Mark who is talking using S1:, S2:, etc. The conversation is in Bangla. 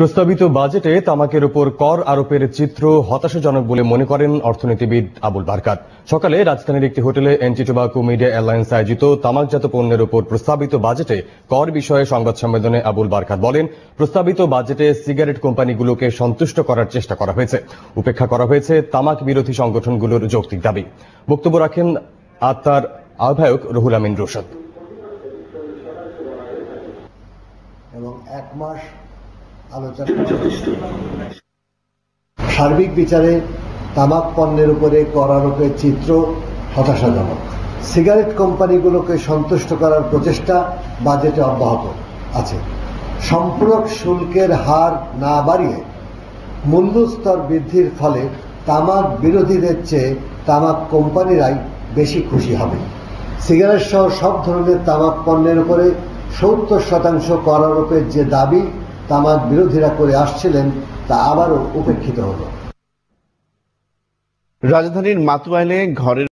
S1: প্রস্তাবিত বাজেটে তামাকের উপর কর আরোপের চিত্র হতাশাজনক বলে মনে করেন অর্থনীতিবিদ আবুল বারকাত। সকালে রাজধানীর একটি হোটেলে অ্যান্টি টোবাকো মিডিয়া অ্যালায়েন্স আয়োজিত তামাকজাত পণ্যের উপর প্রস্তাবিত বাজেটে কর বিষয়ে সংবাদ সম্মেলনে আবুল বারকাত বলেন, প্রস্তাবিত বাজেটে সিগারেট কোম্পানিগুলোকে সন্তুষ্ট করার চেষ্টা করা হয়েছে, উপেক্ষা করা হয়েছে তামাক বিরোধী সংগঠনগুলোর যৌক্তিক দাবি। বক্তব্য রাখেন আত্মার আহ্বায়ক রুহুল আমিন রশদ।
S2: এবং এক মাস আলোচনা সার্বিক বিচারে তামাক পণ্যের উপরে কর আরোপের চিত্র হতাশাজনক। সিগারেট কোম্পানিগুলোকে সন্তুষ্ট করার প্রচেষ্টা বাজেটে অব্যাহত আছে। সম্পূরক শুল্কের হার না বাড়িয়ে মূল্যস্তর বৃদ্ধির ফলে তামাক বিরোধীদের চেয়ে তামাক কোম্পানিরাই বেশি খুশি হবে। সিগারেট সহ সব ধরনের তামাক পণ্যের উপরে 70% কর আরোপের যে দাবি তামাক বিরোধীরা করে আসছিলেন তা আবারও উপেক্ষিত হলো।
S3: রাজধানীর মাতুয়াইলে ঘরের